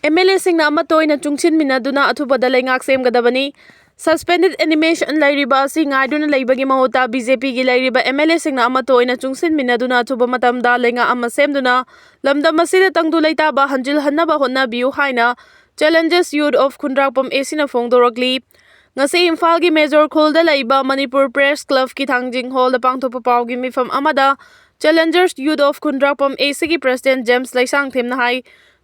MLA singna amatoina chungchin minaduna athubada leingak semgadabani suspended animation lairiba asi ngaiduna leibagi mahota BJP gi lairiba MLA singna amatoina chungsin minaduna athuba matamda lenga ama semduna lamdam asida tangdu leitaba hanjil hannaba honna biu haina challenges youth of Khundrakpam Asina Fongdoragli ngasi Imphal gi Major Khulda laiba Manipur Press Club ki thangjing hall da pangthopa paw gi mifam amada challengers youth of Khundrakpam AC gi president James Laisang themna hai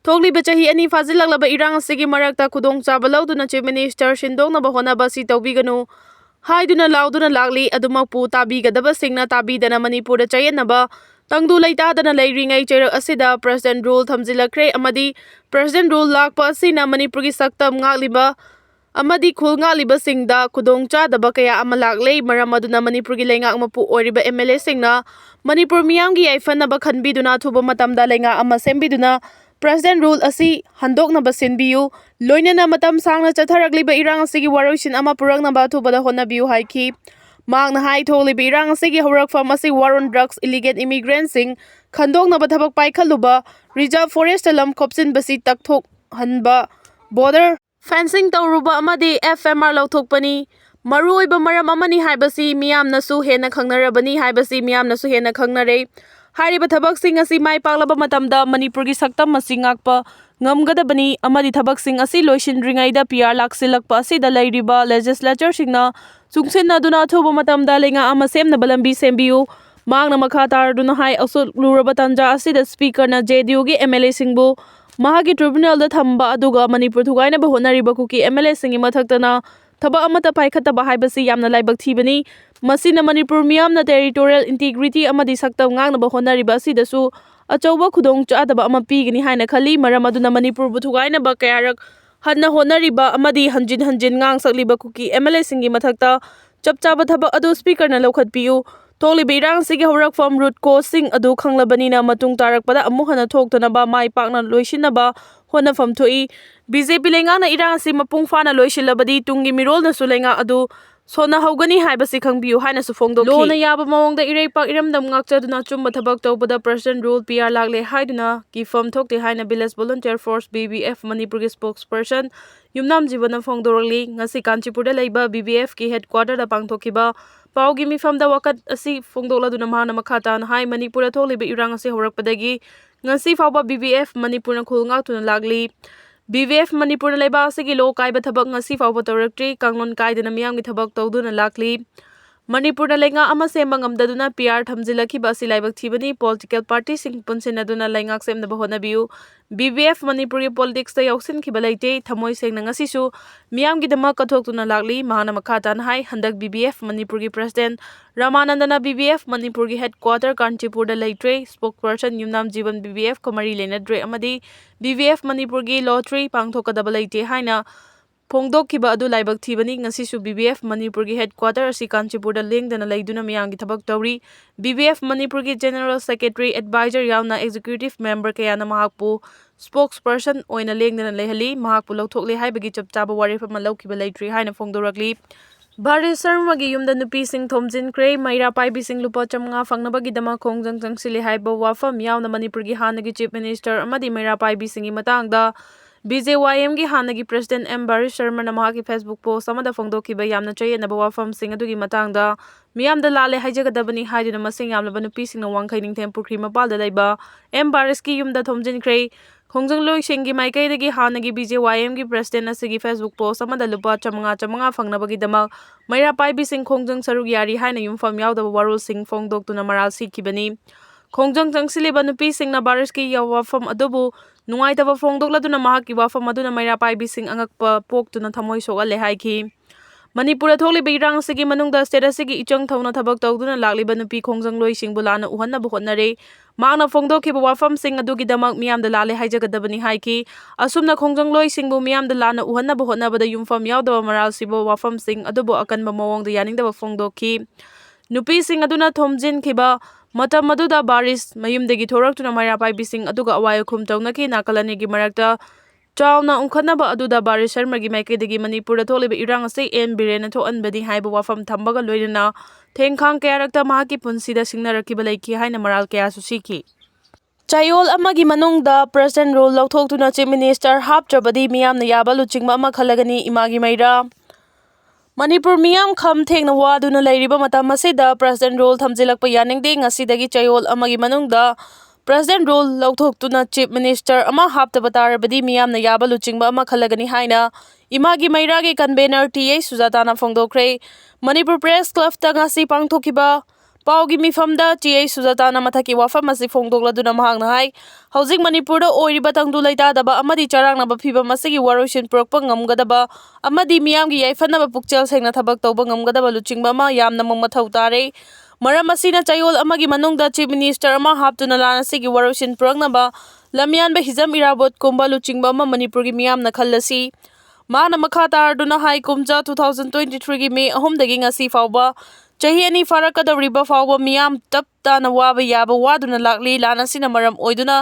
Thogli bachahi ani fazilak laba irang asigi marakta kudong chabalau duna chief minister shindong na bahona basi tawbiganu haiduna lauduna lagli adumakpu tabigadaba singna tabidana Manipur da chayanaba tangdu laitadana leiringai cherak asida president rule thamjilakre amadi president rule lakpa asina Manipur gi saktam ngagliba amadi khul ngagliba singda kudong chadaba kaya ama laklei maram aduna Manipur gi lengak mapu oriba MLA singna Manipur miyam gi yaifanaba khanbiduna thuba matamda lenga ama sembiduna President rule asi handok na basin biu loina na matam sang na chatharagli ba irang asigi waroisin ama purang na bathu bada hona biu haiki mang na hai tholi ba irang asigi horak farm asi war on drugs illegal immigrants sing khandok na bathabak pai khaluba reserve forest lam khopsin basi takthok hanba border fencing tawruba amadi FMR lauthokpani marui ba maram amani haibasi miyam nasu hena khangnarabani haibasi miyam nasu hena khangnare Hariba thabak sing asi mai paklaba matamda Manipur gi saktam masing ngakpa ngamgadabani amadi thabak sing asi loisin ringai da PR laksilakpa asi da lairiba legislature singna chungsin na duna thoba matamda lenga ama semna balambi sembiu mangna makha tar duna hai asul luraba tanja asi da speaker na JDU gi MLA singbu mahagi tribunal da thamba aduga Manipur thugaina ba honariba kuki MLA singi mathaktana thaba amata paikhataba haibasi yamna laibak thibani Masina Manipur miyamna territorial integrity amadi saktam ngangnaba honariba asidasu achauba khudong chadaba ama pigani haina khali maram aduna Manipur bu thugainaba kayarak hanna honariba amadi hanjin ngang sakliba kuki MLA singi mathakta chapchaba thaba adu speaker na lokhatpiu Toliba irang sigi horak from root causing adu khanglabanina matung tarakpada amu hana thoktanaba mai pakna loisinaba hona fam thoi BJP lenga na irang si mapung fana loisilabadi tungi mirol na sulenga adu Sona haugani haibasi khangbiu haina su phongdokhi lona yaba mawongda ireipak iramdam ngakchaduna chumba thabak tawbada president rule PR lagle haiduna ki firm thokte haina village volunteer force BBF Manipur gi spokesperson yumnam jibana phongdorali ngasi Kanchipurda leiba BBF ki headquarter da pangthokiba paugi mifamda wakat asi phongdokladuna mahana makhatan hai Manipur tholiba irang asi horakpadagi ngasi fawba BBF Manipur na khulngak tuna lagli BVF Manipur laiba asigi lo kaiba thabak ngasi fawba tawrakti kanglon kaidana miyamgi thabak tawduna lakli Manipur lenga ama semba ngamdaduna PR thamjilakhi basi laibak thibani political party sing punsinaduna laingak semnaba honabiu BVF Manipur gi politics ta yausin khibalaite thamoi sengna ngasi su miyamgi dama kathoktuna lakli mahana makhatan hai handak BVF Manipur gi president Ramanandana BVF Manipur gi headquarter Kanchipur da laitre spokesperson yumnam jiban BVF komari lenadre amadi BVF Manipur gi lottery pangthokadaba laite haina Phongdokkiba adu laibak thibani ngasi su BVF Manipur gi headquarter asi Kanchipur da lengdana leiduna miyamgi thabak tawri BVF Manipur gi general secretary advisor yauna executive member kayana mahakpu spokesperson oina lengdana lehali mahakpu lauthokle haibagi chapchaba warefam laukhiba leitri haina phongdorakli Bari Sarmagi yumda nupi sing thomjin kre maira paibi sing lupa chamnga fangnabagi dama khongjang changsili haiba wafam yauna Manipur gi hanagi chief minister amadi maira paibi singi matangda BJYM gi hanagi president M Bari Sharma na mahaki Facebook post amada phongdokhiba yamna chayenaba wafam sing adugi matangda miyamda lale haijagadabani haiduna masing yamlaba nupi singna wangkhai ningthem purkhi mapalda laiba M Baris ki yumda thomjin kre khongjang loi singi maikai dagi hanagi BJYM gi president asigi Facebook post amada lupa chamanga fangnabagi damak maira paibi sing khongjang saruk yari haina yumfam yaudaba warul sing phongdoktuna maral sikhibani khongjang changsiliba nupi singna Baris ki yawafam adubu Nungaitaba phongdokladuna mahaki wafam aduna maira paibi sing angakpa poktuna thamoi sogale haiki Manipur tholiba irang asigi manungda state asigi ichang thauna thabak tawduna lakliba nupi khongjang loi sing bulana uhanna hotnare mangna phongdokhiba wafam sing adugi damak miyamda lale haijagadabani haiki asumna khongjang loi singbu miyamda lana uhanna hotnabada yumfam yaudaba maral sibo wafam sing adubu akanba mawongda yaningdaba phongdokhi nupi sing aduna thomjin khiba Matam maduda Baris mayumdagi thoraktuna maira paibi sing aduga awaya khum tawnaki nakalani gi marakta chawna ungkhanaba aduda Baris Sharma gi maikaidagi Manipur tholiba irang ase en birena thoanbadi haiba wafam thambaga loirana thengkhang kayarakta mahaki punsida singna rakiba laiki haina maral kaya su siki ꯆꯌꯣꯜ ꯑꯃꯒꯤ ꯃꯅꯨꯡꯗ present rule ꯂꯧꯊꯣꯛꯇꯨꯅ chief minister ꯍꯥꯞꯇ꯭ꯔꯕꯗꯤ ꯃꯤꯌꯥꯝꯅ ꯌꯥꯕ ꯂꯨꯆꯤꯡꯕ ꯑꯃ ꯈꯜꯂꯒꯅꯤ ꯏꯃꯥꯒꯤ ꯃꯩꯔꯥ ꯃꯅꯤꯄꯨꯔ ꯃꯤꯌꯥꯝ ꯈꯝ ꯊꯦꯡꯅ ꯋꯥꯗꯨꯅ ꯂꯩꯔꯤꯕ ꯃꯇꯝ ꯑꯁꯤꯗ ꯄ꯭ꯔꯖꯦꯟꯠ ꯔꯨꯜ ꯊꯝꯖꯤꯜꯂꯛꯄ ꯌꯥꯅꯤꯡꯗꯦ ꯉꯁꯤꯗꯒꯤ ꯆꯌꯣꯜ ꯑꯃꯒꯤ ꯃꯅꯨꯡꯗ ꯄ꯭ꯔꯖꯦꯟꯠ ꯔꯨꯜ ꯂꯧꯊꯣꯛꯇꯨꯅ ꯆꯤꯐ ꯃꯤꯅꯤꯁꯇꯔ ꯑꯃ ꯍꯥꯞꯇꯕ ꯇꯥꯔꯕꯗꯤ ꯃꯤꯌꯥꯝꯅ ꯌꯥꯕ ꯂꯨꯆꯤꯡꯕ ꯑꯃ ꯈꯜꯂꯒꯅꯤ ꯍꯥꯏꯅ ꯏꯃꯥꯒꯤ ꯃꯩꯔꯥꯒꯤ ꯀꯟꯚꯦꯅꯔ TA ꯁꯨꯖꯥꯇꯥꯅ ꯐꯣꯡꯗꯣꯛꯈ꯭ꯔꯦ꯫ ꯃꯅꯤꯄꯨꯔ ꯄ꯭ꯔꯦꯁ ꯀ꯭ꯂꯕꯇ ꯉꯁꯤ ꯄꯥꯡꯊꯣꯛꯈꯤꯕ ꯄꯥꯎꯒꯤ ꯃꯤꯐꯝꯗ TA ꯁꯨꯖꯥꯇꯥꯅ ꯃꯊꯛꯀꯤ ꯋꯥꯐꯝ ꯑꯁꯤ ꯐꯣꯡꯗꯣꯛꯂꯗꯨꯅ ꯃꯍꯥꯛꯅ ꯍꯥꯏ ꯍꯧꯖꯤꯛ ꯃꯅꯤꯄꯨꯔꯗ ꯑꯣꯏꯔꯤꯕ ꯇꯪꯗꯨ ꯂꯩꯇꯥꯗꯕ ꯑꯃꯗꯤ ꯆꯔꯥꯡꯅꯕ ꯐꯤꯚꯝ ꯑꯁꯤꯒꯤ ꯋꯥꯔꯣꯏꯁꯤꯟ ꯄꯨꯔꯛꯄ ꯉꯝꯒꯗꯕ ꯑꯃꯗꯤ ꯃꯤꯌꯥꯝꯒꯤ ꯌꯥꯏꯐꯅꯕ ꯄꯨꯛꯆꯦꯜ ꯁꯦꯡꯅ ꯊꯕꯛ ꯇꯧꯕ ꯉꯝꯒꯗꯕ ꯂꯨꯆꯤꯡꯕ ꯑꯃ ꯌꯥꯝꯅꯃꯛ ꯃꯊꯧ ꯇꯥꯔꯦ꯫ ꯃꯔꯝ ꯑꯁꯤꯅ ꯆꯌꯣꯜ ꯑꯃꯒꯤ ꯃꯅꯨꯡꯗ ꯆꯤꯐ ꯃꯤꯅꯤꯁꯇꯔ ꯑꯃ ꯍꯥꯞꯇꯨꯅ ꯂꯥꯟ ꯑꯁꯤꯒꯤ ꯋꯥꯔꯣꯏꯁꯤꯟ ꯄꯨꯔꯛꯅꯕ ꯂꯝꯌꯥꯟꯕ ꯍꯤꯖꯝ ꯏꯔꯥꯕꯣꯠꯀꯨꯝꯕ ꯂꯨꯆꯤꯡꯕ ꯑꯃ ꯃꯅꯤꯄꯨꯔꯒꯤ ꯃꯤꯌꯥꯝꯅ ꯈꯜꯂꯁꯤ꯫ ꯃꯍꯥꯛꯅ ꯃꯈꯥ ꯇꯥꯔꯗꯨꯅ ꯍꯥꯏ ꯀꯨꯝꯖꯥ 2023ꯒꯤ ꯃꯦ 3ꯗꯒꯤꯉꯁꯤ ꯐꯥꯎꯕ ꯆꯍꯤ 2 ꯐꯥꯔꯛꯀꯗꯧꯔꯤꯕ ꯐꯥꯎꯕ ꯃꯤꯌꯥꯝ ꯇꯞ ꯇꯥꯅ ꯋꯥꯕ ꯌꯥꯕ ꯋꯥꯗꯨꯅ ꯂꯥꯛꯂꯤ꯫ ꯂꯥꯟ ꯑꯁꯤꯅ ꯃꯔꯝ ꯑꯣꯏꯗꯨꯅ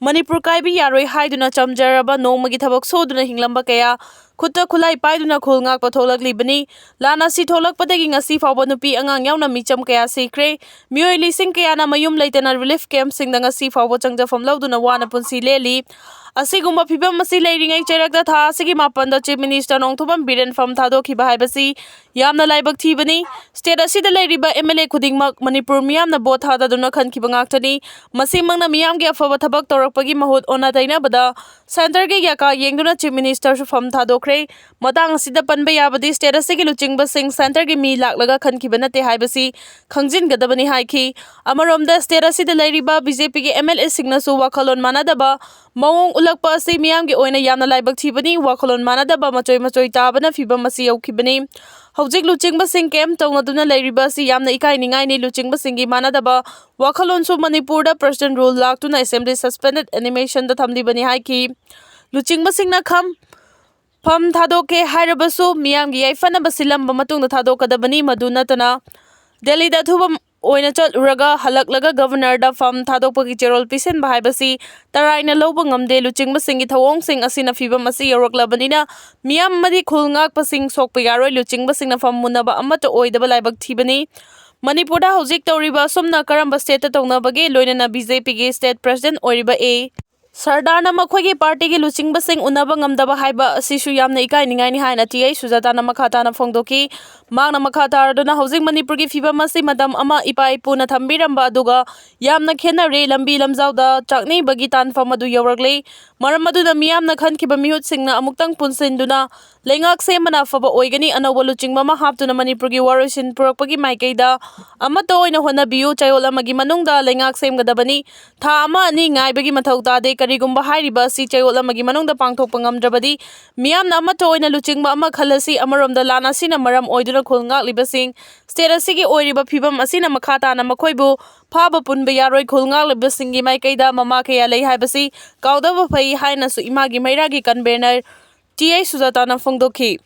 ꯃꯅꯤꯄꯨꯔ ꯀꯥꯏꯕ ꯌꯥꯔꯣꯏ ꯍꯥꯏꯗꯨꯅ ꯆꯝꯖꯔꯕ ꯅꯣꯡꯃꯒꯤ ꯊꯕꯛ ꯁꯨꯗꯨꯅ ꯍꯤꯡꯂꯝꯕ ꯀꯌꯥ ꯈꯨꯠꯇ ꯈꯨꯠꯂꯥꯏ ꯄꯥꯏꯗꯨꯅ ꯈꯨꯜ ꯉꯥꯛꯄ ꯊꯣꯛꯂꯛꯂꯤꯕꯅꯤ꯫ ꯂꯥꯟ ꯑꯁꯤ ꯊꯣꯛꯂꯛꯄꯗꯒꯤ ꯉꯁꯤ ꯐꯥꯎꯕ ꯅꯨꯄꯤ ꯑꯉꯥꯡ ꯌꯥꯎꯅ ꯃꯤꯆꯝ ꯀꯌꯥ ꯁꯤꯈ꯭ꯔꯦ꯫ ꯃꯤꯑꯣꯏ ꯂꯤꯁꯤꯡ ꯀꯌꯥꯅ ꯃꯌꯨꯝ ꯂꯩꯇꯅ ꯔꯤꯂꯤꯐ ꯀꯦꯝꯞꯁꯤꯡꯗ ꯉꯁꯤ ꯐꯥꯎꯕ ꯆꯪꯖꯐꯝ ꯂꯧꯗꯨꯅ ꯋꯥꯅ ꯄꯨꯟꯁꯤ ꯂꯦꯜꯂꯤ꯫ ꯑꯁꯤꯒꯨꯝꯕ ꯐꯤꯚꯝ ꯑꯁꯤ ꯂꯩꯔꯤꯉꯩ ꯆꯩꯔꯛꯇ ꯊꯥ ꯑꯁꯤꯒꯤ 8ꯗ ꯆꯤꯐ ꯃꯤꯅꯤꯁꯇꯔ ꯅꯣꯡꯊꯣꯝꯕꯝ ꯕꯤꯔꯦꯟ ꯐꯝ ꯊꯥꯗꯣꯛꯈꯤꯕ ꯍꯥꯏꯕꯁꯤ ꯌꯥꯝꯅ ꯂꯥꯏꯕꯛ ꯊꯤꯕꯅꯤ꯫ ꯁ꯭ꯇꯦꯠ ꯑꯁꯤꯗ ꯂꯩꯔꯤꯕ MLA ꯈꯨꯗꯤꯡꯃꯛ ꯃꯅꯤꯄꯨꯔ ꯃꯤꯌꯥꯝꯅ ꯚꯣꯠ ꯊꯥꯗꯗꯨꯅ ꯈꯟꯈꯤꯕ ꯉꯥꯛꯇꯅꯤ꯫ ꯃꯁꯤꯃꯛꯅ ꯃꯤꯌꯥꯝꯒꯤ ꯑꯐꯕ ꯊꯕꯛ ꯇꯧꯔꯛꯄꯒꯤ ꯃꯍꯨꯠ ꯑꯣꯟꯅ ꯇꯩꯅꯕꯗ ꯁꯦꯟꯇꯔꯒꯤ ꯌꯥꯀꯥ ꯌꯦꯡꯗꯨꯅ ꯆꯤꯐ ꯃꯤꯅꯤꯁꯇꯔꯁꯨ ꯐꯝ ꯊꯥꯗꯣꯛꯈ꯭ꯔꯦ꯫ ꯃꯇꯥꯡ ꯑꯁꯤꯗ ꯄꯟꯕ ꯌꯥꯕꯗꯤ ꯁ꯭ꯇꯦꯠ ꯑꯁꯤꯒꯤ ꯂꯨꯆꯤꯡꯕꯁꯤꯡ ꯁꯦꯟꯇꯔꯒꯤ ꯃꯤ ꯂꯥꯛꯂꯒ ꯈꯟꯈꯤꯕ ꯅꯠꯇꯦ ꯍꯥꯏꯕꯁꯤ ꯈꯪꯖꯤꯟꯒꯗꯕꯅꯤ ꯍꯥꯏꯈꯤ꯫ ꯑꯃꯔꯣꯝꯗ ꯁ꯭ꯇꯦꯠ ꯑꯁꯤꯗ ꯂꯩꯔꯤꯕ BJPꯒꯤ MLAꯁꯤꯡꯅꯁꯨ ꯋꯥꯈꯜꯂꯣꯟ ꯃꯥꯟꯅꯗꯕ ꯃꯑꯣꯡ ꯎꯠꯂꯛꯄ ꯑꯁꯤ ꯃꯤꯌꯥꯝꯒꯤ ꯑꯣꯏꯅ ꯌꯥꯝꯅ ꯂꯥꯏꯕꯛ ꯊꯤꯕꯅꯤ꯫ ꯋꯥꯈꯜꯂꯣꯟ ꯃꯥꯟꯅꯗꯕ ꯃꯆꯣꯏ ꯇꯥꯕꯅ ꯐꯤꯚꯝ ꯑꯁꯤ ꯌꯧꯈꯤꯕꯅꯤ꯫ ꯍꯧꯖꯤꯛ ꯂꯨꯆꯤꯡꯕꯁꯤꯡ ꯀꯦꯝꯞ ꯇꯧꯅꯗꯨꯅ ꯂꯩꯔꯤꯕ ꯑꯁꯤ ꯌꯥꯝꯅ ꯏꯀꯥꯏꯅꯤꯡꯉꯥꯏꯅꯤ꯫ ꯂꯨꯆꯤꯡꯕꯁꯤꯡꯒꯤ ꯃꯥꯟꯅꯗꯕ ꯋꯥꯈꯜꯂꯣꯟꯁꯨ ꯃꯅꯤꯄꯨꯔꯗ ꯄ꯭ꯔꯖꯦꯟꯠ ꯔꯨꯜ ꯂꯥꯛꯇꯨꯅ ꯑꯦꯁꯦꯝꯕ꯭ꯂꯤ ꯁꯁꯄꯦꯟꯗꯦꯗ ꯑꯦꯅꯤꯃꯦꯁꯟꯗ ꯊꯝꯂꯤꯕꯅꯤ ꯍꯥꯏꯈꯤ꯫ ꯂꯨꯆꯤꯡꯕꯁꯤꯡꯅ ꯐꯝ ꯊꯥꯗꯣꯛꯀꯦ ꯍꯥꯏꯔꯕꯁꯨ ꯃꯤꯌꯥꯝꯒꯤ ꯌꯥꯏꯐꯅꯕ ꯁꯤꯜꯂꯝꯕ ꯃꯇꯨꯡꯗ ꯊꯥꯗꯣꯛꯀꯗꯕꯅꯤ꯫ ꯃꯗꯨ ꯅꯠꯇꯅ ꯗꯦꯜꯂꯤꯗ ꯑꯊꯨꯕ ꯑꯣꯏꯅ ꯆꯠꯂꯨꯔꯒ ꯍꯜꯂꯛꯂꯒ ꯒꯚꯔꯅꯔꯗ ꯐꯝ ꯊꯥꯗꯣꯛꯄꯒꯤ ꯆꯦꯔꯣꯜ ꯄꯤꯁꯤꯟꯕ ꯍꯥꯏꯕꯁꯤ ꯇꯔꯥꯏꯅ ꯂꯧꯕ ꯉꯝꯗꯦ꯫ ꯂꯨꯆꯤꯡꯕꯁꯤꯡꯒꯤ ꯊꯧꯑꯣꯡꯁꯤꯡ ꯑꯁꯤꯅ ꯐꯤꯚꯝ ꯑꯁꯤ ꯌꯧꯔꯛꯂꯕꯅꯤꯅ ꯃꯤꯌꯥꯝ ꯑꯃꯗꯤ ꯈꯨꯜ ꯉꯥꯛꯄꯁꯤꯡ ꯁꯣꯛꯄ ꯌꯥꯔꯣꯏ꯫ ꯂꯨꯆꯤꯡꯕꯁꯤꯡꯅ ꯐꯝ ꯃꯨꯟꯅꯕ ꯑꯃꯠꯇ ꯑꯣꯏꯗꯕ ꯂꯥꯏꯕꯛ ꯊꯤꯕꯅꯤ꯫ ꯃꯅꯤꯄꯨꯔꯗ ꯍꯧꯖꯤꯛ ꯇꯧꯔꯤꯕ ꯑꯁꯨꯝꯅ ꯀꯔꯝꯕ ꯁ꯭ꯇꯦꯠꯇ ꯇꯧꯅꯕꯒꯦ? ꯂꯣꯏꯅꯅ BJPꯒꯤ ꯁ꯭ꯇꯦꯠ ꯄ꯭ꯔꯁꯤꯗꯦꯟꯠ ꯑꯣꯏꯔꯤꯕ A. ꯁꯔꯗꯥꯔꯅ ꯃꯈꯣꯏꯒꯤ ꯄꯥꯔꯇꯤꯒꯤ ꯂꯨꯆꯤꯡꯕꯁꯤꯡ ꯎꯅꯕ ꯉꯝꯗꯕ ꯍꯥꯏꯕ ꯑꯁꯤꯁꯨ ꯌꯥꯝꯅ ꯏꯀꯥꯏꯅꯤꯡꯉꯥꯏꯅꯤ ꯍꯥꯏꯅ TA ꯁꯨꯖꯥꯇꯥꯅ ꯃꯈꯥ ꯇꯥꯅ ꯐꯣꯡꯗꯣꯛꯈꯤ꯫ ꯃꯍꯥꯛꯅ ꯃꯈꯥ ꯇꯥꯔꯗꯨꯅ ꯍꯧꯖꯤꯛ ꯃꯅꯤꯄꯨꯔꯒꯤ ꯐꯤꯚꯝ ꯑꯁꯤ ꯃꯇꯝ ꯑꯃ ꯏꯄꯥ ꯏꯄꯨꯅ ꯊꯝꯕꯤꯔꯝꯕ ꯑꯗꯨꯒ ꯌꯥꯝꯅ ꯈꯦꯠꯅꯔꯦ꯫ ꯂꯝꯕꯤ ꯂꯝꯖꯥꯎꯗ ꯆꯥꯛꯅꯤꯕꯒꯤ ꯇꯥꯟꯐꯝ ꯑꯗꯨ ꯌꯧꯔꯛꯂꯦ꯫ ꯃꯔꯝ ꯑꯗꯨꯅ ꯃꯤꯌꯥꯝꯅ ꯈꯟꯈꯤꯕ ꯃꯤꯍꯨꯠꯁꯤꯡꯅ ꯑꯃꯨꯛꯇꯪ ꯄꯨꯟꯁꯤꯟꯗꯨꯅ ꯂꯩꯉꯥꯛ ꯁꯦꯝꯕꯅ ꯑꯐꯕ ꯑꯣꯏꯒꯅꯤ꯫ ꯑꯅꯧꯕ ꯂꯨꯆꯤꯡꯕ ꯑꯃ ꯍꯥꯞꯇꯨꯅ ꯃꯅꯤꯄꯨꯔꯒꯤ ꯋꯥꯔꯣꯏꯁꯤꯟ ꯄꯨꯔꯛꯄꯒꯤ ꯃꯥꯏꯀꯩꯗ ꯑꯃꯠꯇ ꯑꯣꯏꯅ ꯍꯣꯠꯅꯕꯤꯌꯨ꯫ ꯆꯌꯣꯜ ꯑꯃꯒꯤ ꯃꯅꯨꯡꯗ ꯂꯩꯉꯥꯛ ꯁꯦꯝꯒꯗꯕꯅꯤ꯫ ꯊꯥ 1-2 ꯉꯥꯏꯕꯒꯤ ꯃꯊꯧ ꯇꯥꯗꯦ꯫ ꯀꯔꯤꯒꯨꯝꯕ ꯍꯥꯏꯔꯤꯕ ꯑꯁꯤ ꯆꯌꯣꯜ ꯑꯃꯒꯤ ꯃꯅꯨꯡꯗ ꯄꯥꯡꯊꯣꯛꯄ ꯉꯝꯗ꯭ꯔꯕꯗꯤ ꯃꯤꯌꯥꯝꯅ ꯑꯃꯠꯇ ꯑꯣꯏꯅ ꯂꯨꯆꯤꯡꯕ ꯑꯃ ꯈꯜꯂꯁꯤ꯫ ꯑꯃꯔꯣꯝꯗ ꯂꯥꯟ ꯑꯁꯤꯅ ꯃꯔꯝ ꯑꯣꯏꯗꯨꯅ ꯈꯨꯜ ꯉꯥꯛꯂꯤꯕꯁꯤꯡ ꯁ꯭ꯇꯦꯠ ꯑꯁꯤꯒꯤ ꯑꯣꯏꯔꯤꯕ ꯐꯤꯚꯝ ꯑꯁꯤꯅ ꯃꯈꯥ ꯇꯥꯅ ꯃꯈꯣꯏꯕꯨ ꯐꯥꯕ ꯄꯨꯟꯕ ꯌꯥꯔꯣꯏ꯫ ꯈꯨꯜ ꯉꯥꯛꯂꯤꯕꯁꯤꯡꯒꯤ ꯃꯥꯏꯀꯩꯗ ꯃꯃꯥ ꯀꯌꯥ ꯂꯩ ꯍꯥꯏꯕꯁꯤ ꯀꯥꯎꯗꯕ ꯐꯩ ꯍꯥꯏꯅꯁꯨ ꯏꯃꯥꯒꯤ ꯃꯩꯔꯥꯒꯤ ꯀꯟꯚꯦꯅꯔ TA ꯁꯨꯖꯥꯇꯥꯅ ꯐꯣꯡꯗꯣꯛꯈꯤ꯫